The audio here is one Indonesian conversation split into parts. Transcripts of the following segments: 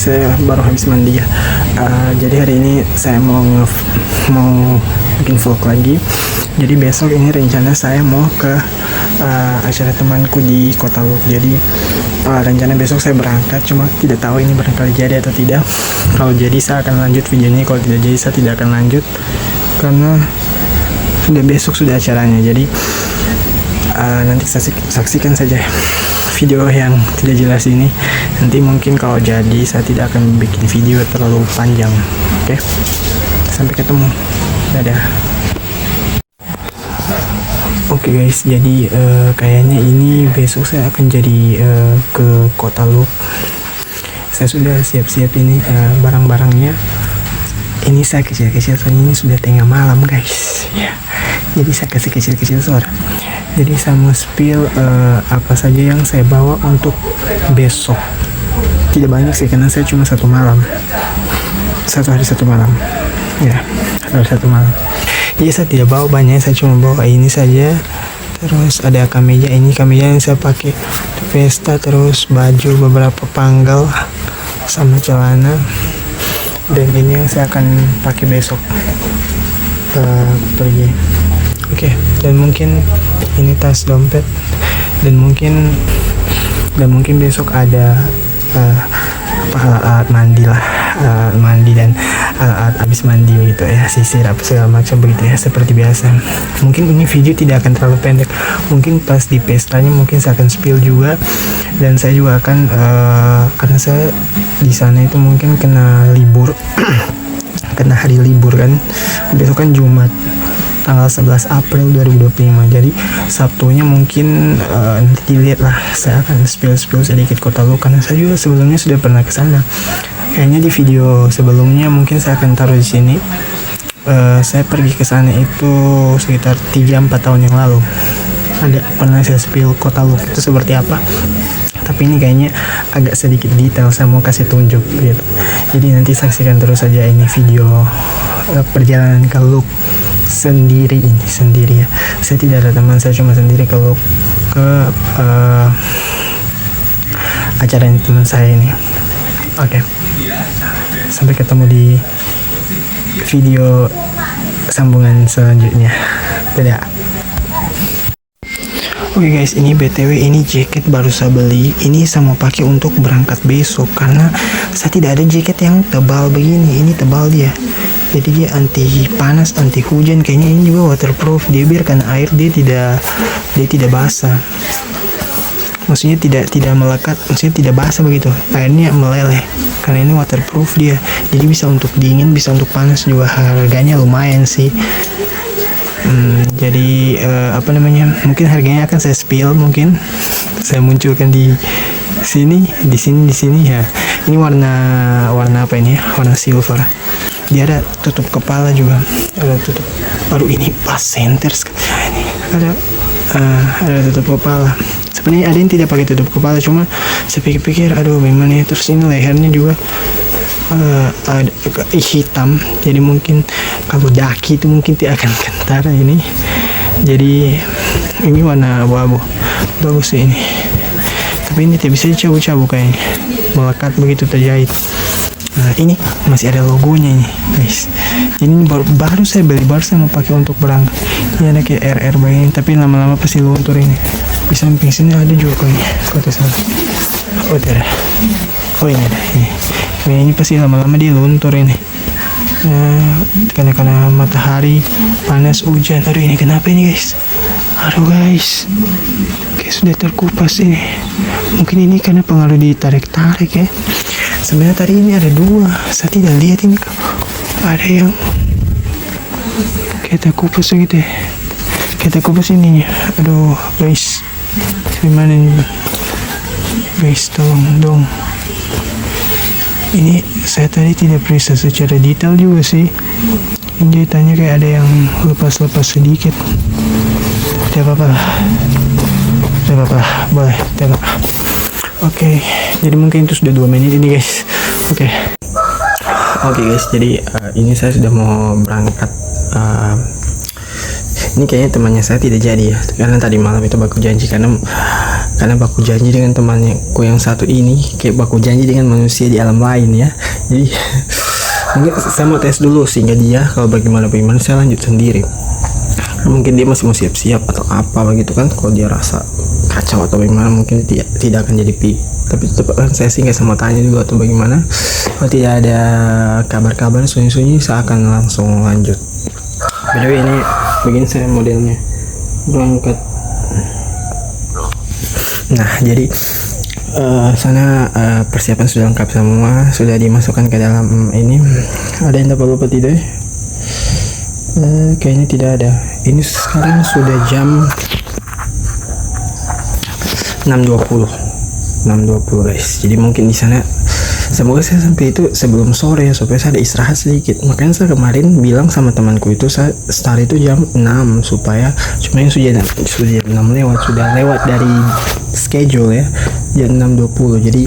saya baru habis mandi ya. Jadi hari ini saya mau bikin vlog lagi. Jadi besok ini rencana saya mau ke acara temanku di Kota Luk. Jadi rencana besok saya berangkat, cuma tidak tahu ini barangkali jadi atau tidak. Kalau jadi saya akan lanjut videonya, kalau tidak jadi saya tidak akan lanjut karena sudah besok sudah acaranya. Jadi nanti saksikan saja video yang tidak jelas ini. Nanti mungkin kalau jadi saya tidak akan bikin video terlalu panjang. Oke, sampai ketemu, dadah. Oke guys, jadi kayaknya ini besok saya akan jadi ke Kota Luk. Saya sudah siap-siap ini barang-barangnya. Ini saya kecil-kecil soalnya ini sudah tengah malam guys ya. Jadi saya kasih kecil-kecil suara. Jadi saya mau spill apa saja yang saya bawa untuk besok. Tidak banyak sih karena saya cuma satu malam. Satu hari satu malam. Ya, satu malam. Jadi saya tidak bawa banyak, saya cuma bawa ini saja. Terus ada kemeja, ini kemeja yang saya pakai untuk pesta, terus baju beberapa panggal sama celana. Dan ini yang saya akan pakai besok pergi. Oke, dan mungkin ini tas dompet, dan mungkin besok ada alat mandi lah, mandi dan alat habis mandi gitu ya, sisir apa segala macam begitu ya, seperti biasa. Mungkin ini video tidak akan terlalu pendek, mungkin pas di pestanya mungkin saya akan spill juga, dan saya juga akan karena saya di sana itu mungkin kena libur kena hari libur kan, besok kan Jumat tanggal 11 April 2025. Jadi Sabtunya mungkin nanti dilihat lah, saya akan spill sedikit Kota Luk karena saya juga sebelumnya sudah pernah ke sana. Kayaknya di video sebelumnya mungkin saya akan taruh di sini. Saya pergi ke sana itu sekitar 3-4 tahun yang lalu. Ada pernah saya spill Kota Luk itu seperti apa. Tapi ini kayaknya agak sedikit detail, saya mau kasih tunjuk gitu. Jadi nanti saksikan terus saja ini video perjalanan ke Luk sendiri ya. Saya tidak ada teman, saya cuma sendiri ke Luk, ke acara ini teman saya ini. Oke. Sampai ketemu di video sambungan selanjutnya. Dadah. Oke guys, ini BTW ini jaket baru saya beli. Ini saya mau pakai untuk berangkat besok karena saya tidak ada jaket yang tebal begini. Ini tebal dia. Jadi dia anti panas, anti hujan. Kayaknya ini juga waterproof. Dia biar kena air dia tidak basah. Maksudnya tidak melekat, maksudnya tidak basah begitu. Airnya meleleh. Karena ini waterproof dia. Jadi bisa untuk dingin, bisa untuk panas juga. Harganya lumayan sih. Jadi mungkin harganya akan saya spill, mungkin saya munculkan di sini ya. Ini warna apa ini ya? Warna silver. Dia ada tutup kepala juga, ada tutup. Baru ini pas center ini ada tutup kepala. Sebenarnya ada yang tidak pakai tutup kepala, cuma saya pikir aduh gimana ya. Terus ini lehernya juga ada hitam, jadi mungkin kalau daki itu mungkin tidak akan kentara ini. Jadi ini warna abu-abu, bagus sih ini. Tapi ini tidak bisa dicabut-cabut kayaknya, melekat begitu terjahit. Nah ini masih ada logonya ini guys. Ini baru saya beli, baru saya mau pakai untuk berangkat. Ini ada kayak RR begini, tapi lama-lama pasti luntur ini. Di samping sini ada juga kayaknya kota sana. Oh tidak. Oh ini ada ini. Ini pasti lama-lama dia luntur ini. Karena matahari panas, hujan. Aduh ini kenapa ini guys? Aduh guys, kayak sudah terkupas ini. Mungkin ini karena pengaruh ditarik-tarik ya. Sebenarnya tadi ini ada dua, saya tidak lihat ini. Ada yang kayak terkupas gitu ya. Kayak terkupas ininya. Aduh guys, gimana ini guys, tolong dong. Ini saya tadi tidak periksa secara detail juga sih. Ini jahitannya kayak ada yang lepas-lepas sedikit. Tidak apa-apa lah, boleh, tidak apa-apa. Oke, jadi mungkin itu sudah 2 menit ini guys. Oke guys, jadi ini saya sudah mau berangkat. Ini kayaknya temannya saya tidak jadi ya, karena tadi malam itu baku janji, karena baku janji dengan temanku yang satu ini kayak baku janji dengan manusia di alam lain ya. Jadi mungkin saya mau tes dulu sehingga dia kalau bagaimana saya lanjut sendiri. Mungkin dia masih mau siap-siap atau apa begitu kan. Kalau dia rasa kacau atau bagaimana mungkin tidak akan jadi pi. Tapi tetap kan saya sih nggak sama tanya dulu atau bagaimana. Kalau tidak ada kabar-kabar sunyi-sunyi saya akan langsung lanjut. By the way, ini begini saya modelnya berangkat. Nah jadi sana persiapan sudah lengkap semua, sudah dimasukkan ke dalam ini. Ada yang dapat lupa tidak? Kayaknya tidak ada. Ini sekarang sudah jam 6.20 guys. Jadi mungkin di sana semoga saya sampai itu sebelum sore supaya saya ada istirahat sedikit. Makanya saya kemarin bilang sama temanku itu saya start itu jam 6 supaya cuma yang sudah 6 lewat, sudah lewat dari schedule ya, jam 6.20. Jadi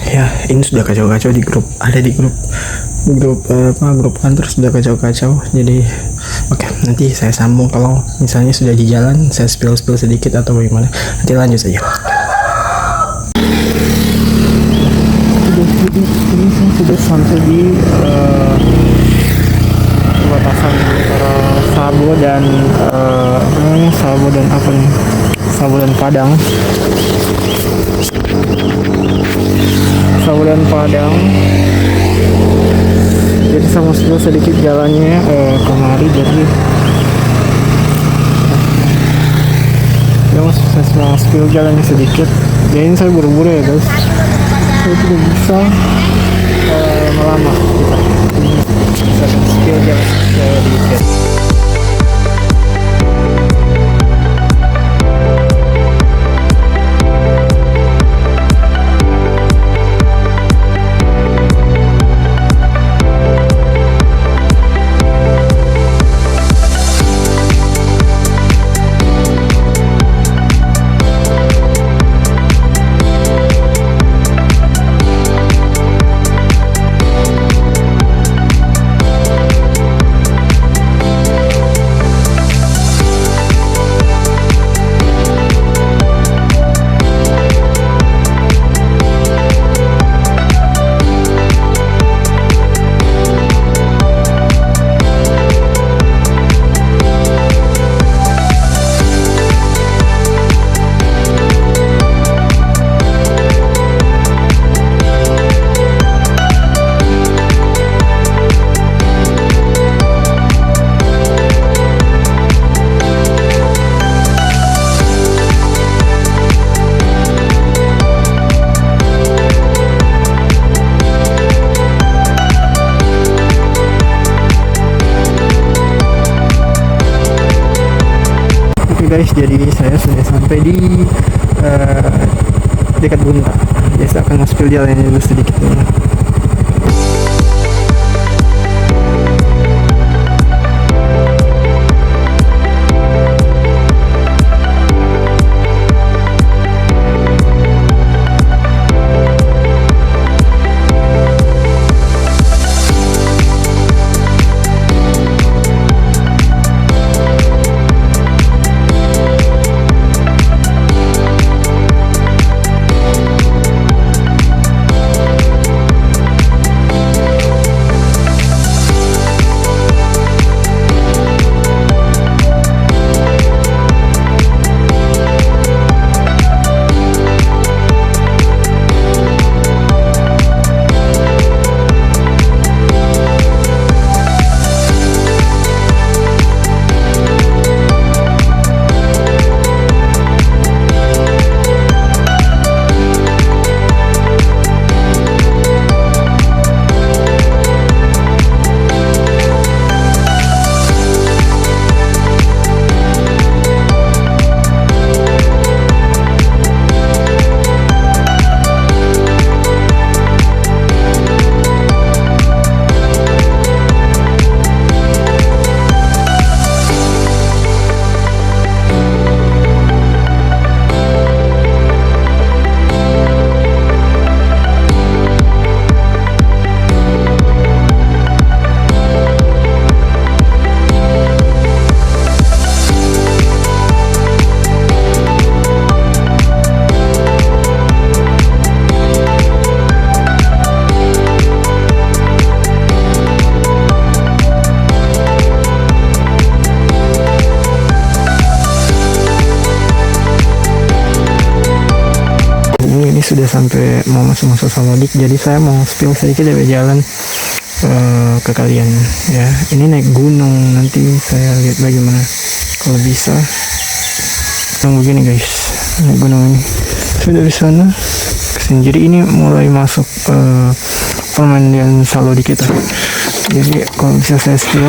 ya ini sudah kacau-kacau di grup, ada di grup kantor sudah kacau-kacau. Jadi oke, nanti saya sambung kalau misalnya sudah di jalan, saya spill sedikit atau bagaimana, nanti lanjut saja. Ini saya sudah sampai di batasan antara Sabo dan Sabo dan Padang. Jadi sama sedikit jalannya kemari, jadi ya saya spill jalannya sedikit. Jadi ini saya buru-buru ya guys, saya tidak bisa melama, saya spill jalan sedikit. Guys, jadi saya sudah sampai di dekat Bunta. Biasa akan spill jalannya dulu sedikit dulu. sudah sampai mau masuk Salodik, jadi saya mau spill sedikit dari jalan ke kalian ya. Ini naik gunung, nanti saya lihat bagaimana kalau bisa yang begini guys. Naik gunung ini sudah dari sana kesini, jadi ini mulai masuk permandian Salodik kita. Jadi kalau bisa saya spill.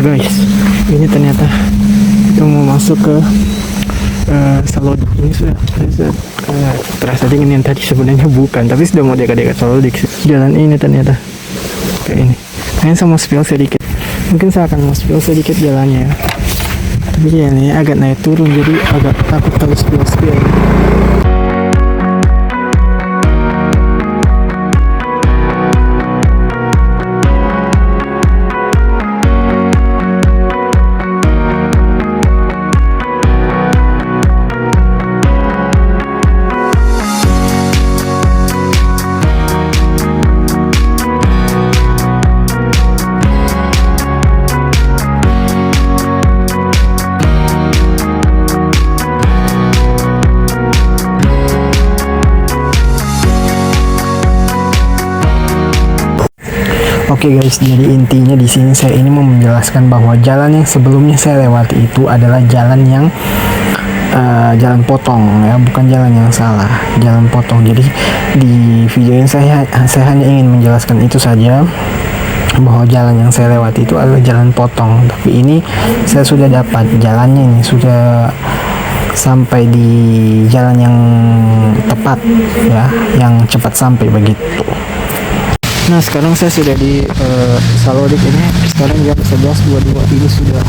Guys, ini ternyata kita mau masuk ke Salodik. Ini sudah terasa dingin, yang tadi sebenarnya bukan, tapi sudah mau dekat-dekat Salodik. Jalan ini ternyata kayak ini. Saya mau spill sedikit, mungkin saya akan mau spill sedikit jalannya, tapi ya ini agak naik turun, jadi agak takut kalau spill. Oke guys, jadi intinya di sini saya ini mau menjelaskan bahwa jalan yang sebelumnya saya lewati itu adalah jalan yang jalan potong ya, bukan jalan yang salah, jalan potong. Jadi di video ini saya hanya ingin menjelaskan itu saja, bahwa jalan yang saya lewati itu adalah jalan potong. Tapi ini saya sudah dapat jalannya, ini sudah sampai di jalan yang tepat ya, yang cepat sampai begitu. Nah sekarang saya sudah di Salodik ini, sekarang jam 11.22. Ini sudah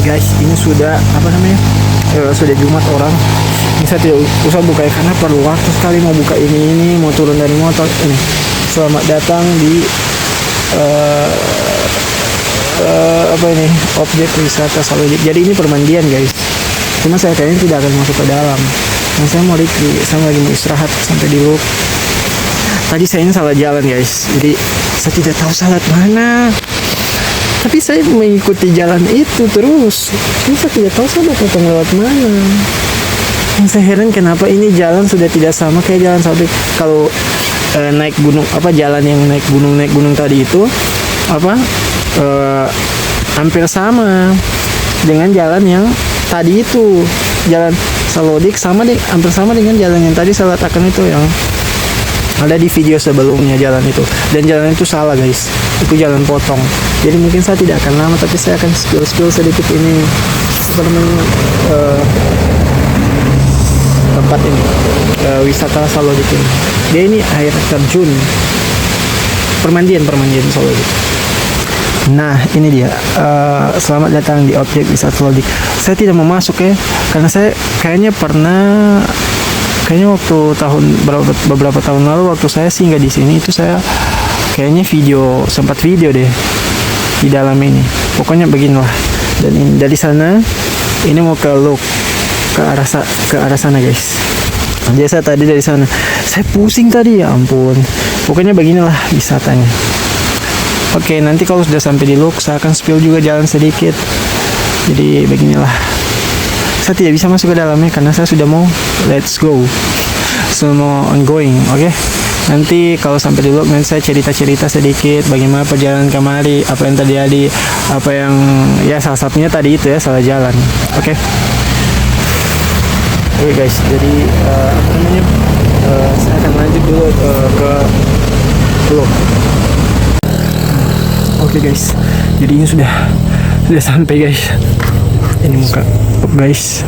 guys, ini sudah sudah Jumat orang. Ini saya tidak usah buka karena perlu waktu sekali mau buka ini mau turun dari motor ini. Selamat datang di objek wisata Salodik. Jadi ini permandian guys, cuma saya kayaknya tidak akan masuk ke dalam. Nah saya mau lagi mau istirahat sampai di loop. Tadi saya ini salah jalan guys, jadi saya tidak tahu salah mana, tapi saya mengikuti jalan itu terus. Ini saya tidak tahu saya datang lewat mana. Yang saya heran kenapa ini jalan sudah tidak sama kayak jalan Salodik. Kalau naik gunung, jalan yang naik gunung tadi itu hampir sama dengan jalan yang tadi itu. Jalan Salodik hampir sama dengan jalan yang tadi saya letakkan itu, yang ada di video sebelumnya jalan itu. Dan jalan itu salah guys, itu jalan potong. Jadi mungkin saya tidak akan lama, tapi saya akan spill sedikit ini tempat ini, wisata Salodik ini. Dia ini air terjun, permandian Salodik. Nah ini dia, selamat datang di objek wisata Salodik. Saya tidak mau masuk ya, karena saya kayaknya waktu beberapa tahun lalu waktu saya singgah di sini itu saya kayaknya sempat video deh di dalam ini. Pokoknya beginilah. Dan dari sana ini mau ke loop ke arah sana guys. Jadi saya tadi dari sana, saya pusing tadi, ya ampun. Pokoknya beginilah wisatanya. Oke, nanti kalau sudah sampai di Look, saya akan spill juga jalan sedikit. Jadi beginilah. Saya tidak bisa masuk ke dalamnya karena saya sudah mau let's go, semua ongoing. Oke. Nanti kalau sampai di Look, nanti saya cerita-cerita sedikit bagaimana perjalanan kemari, apa yang terjadi, apa yang ya salah satunya tadi itu ya salah jalan. Oke. Oke guys, jadi apa namanya? Saya akan lanjut dulu ke Look. Oke guys, jadi ini sudah sampai guys. Ini muka guys.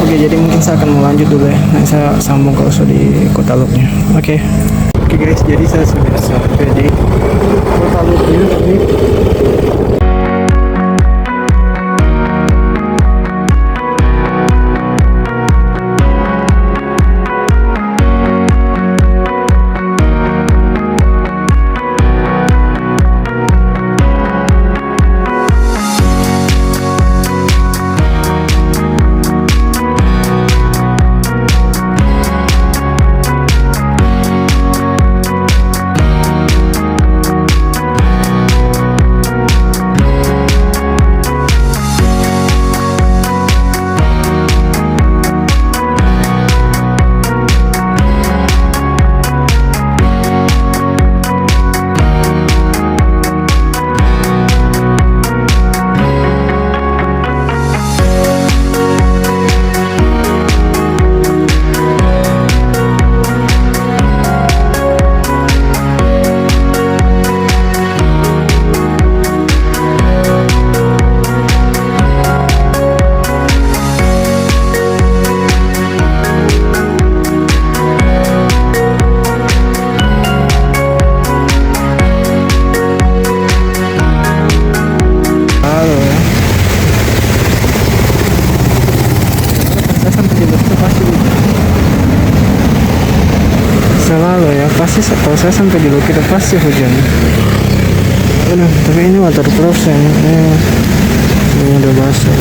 Oke, jadi mungkin saya akan melanjut dulu ya. Nanti saya sambung kalau sudah di kota Looknya. Oke guys, jadi saya sudah sampai di kota Looknya ini. Selalu ya, pasti kalau saya sampai di Look itu pasti hujan. Aduh, tapi ini waterproof ya. Ini udah basah.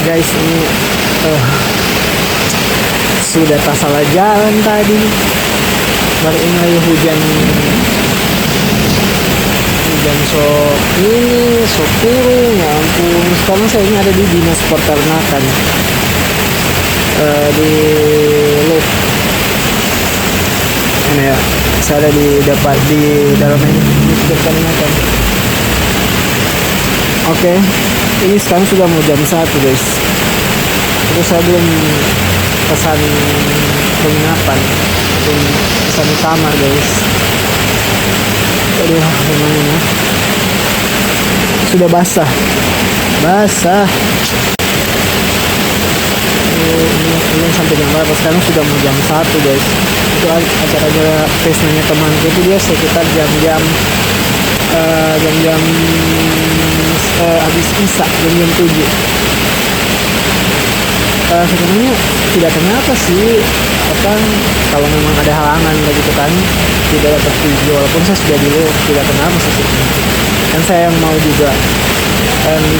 Guys, ini sudah tak salah jalan tadi. Baru ini lagi hujan sok ini sok turun, ya ampun. Sekarang saya ini ada di dinas peternakan di Look. Ini ya, saya ada di dalam ini dinas peternakan. Oke, ini sekarang sudah mau jam 1 guys. Terus saya belum pesan penginapan, belum pesan kamar guys. Aduh, gimana ya? Sudah basah. Ini sampai jam berapa? Sekarang sudah mau jam 1 guys. Itu acara festnya temanku itu dia sekitar jam-jam habis Isya, jam 7. Sebenarnya tidak kenapa sih, kalau memang ada halangan begitu kan tidak dapat video, walaupun saya sudah dulu tidak kenapa sih sebenarnya. Kan saya yang mau juga,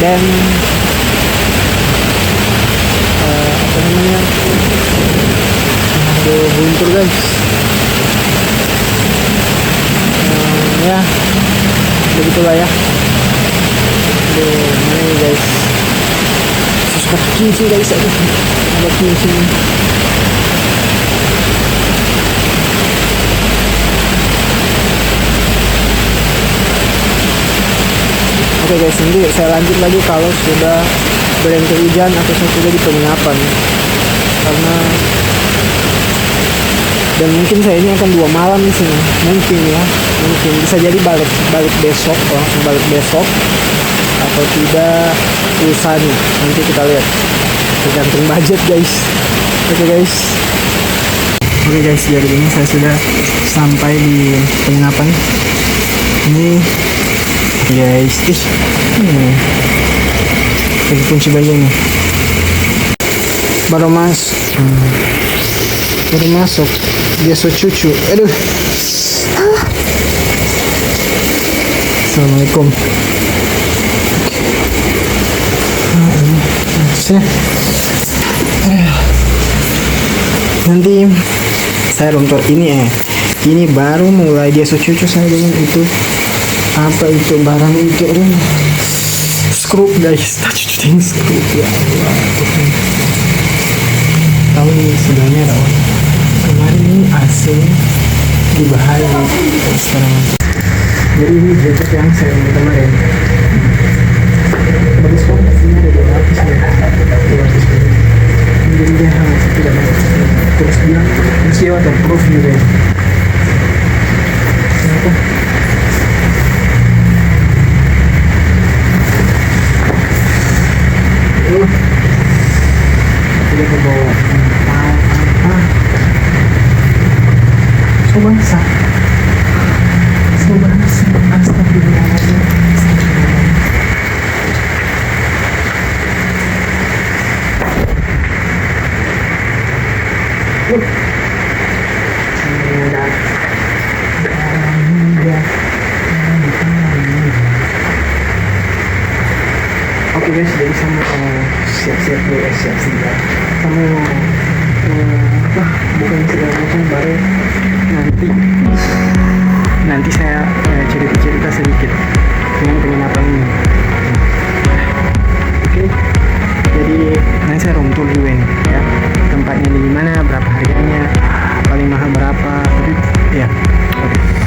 dan buntur guys. Ya begitulah ya. Ini guys, suka kincing guys, ada kincing. Oke guys, nanti saya lanjut lagi kalau sudah berhenti hujan atau saya sudah di penginapan, karena dan mungkin saya ini akan 2 malam di sini, mungkin bisa jadi balik besok, langsung balik besok atau tidak lusa nih, nanti kita lihat, tergantung budget guys. Oke guys, jadi ini saya sudah sampai di penginapan ini guys. Ini kunci bayi nih, baru masuk dia cucu. Aduh, assalamualaikum. Nanti saya room tour ini baru mulai dia cucu saya dengan itu apa itu barang itu, skrup guys, touching skrup ya Allah. Tahu ini sebenarnya rawan. Kemarin ini AC dibahas sekarang. Jadi ini jaket yang saya beli kemarin. Bagus banget, ini ada 200 ya. 200 ya. Jadi dia harus tidak banyak. Terus dia waterproof juga ya. Kenapa? Dia ke bawah. Bangsa astagfirullahaladzim. Oke guys, jadi sama siap-siap dulu, siap-siap sama bukan segala macam, baru nanti saya cerita sedikit dengan penginapan ini. Oke, jadi nanti saya room tour juga nih ya, tempatnya di mana, berapa harganya, paling mahal berapa, tapi ya oke.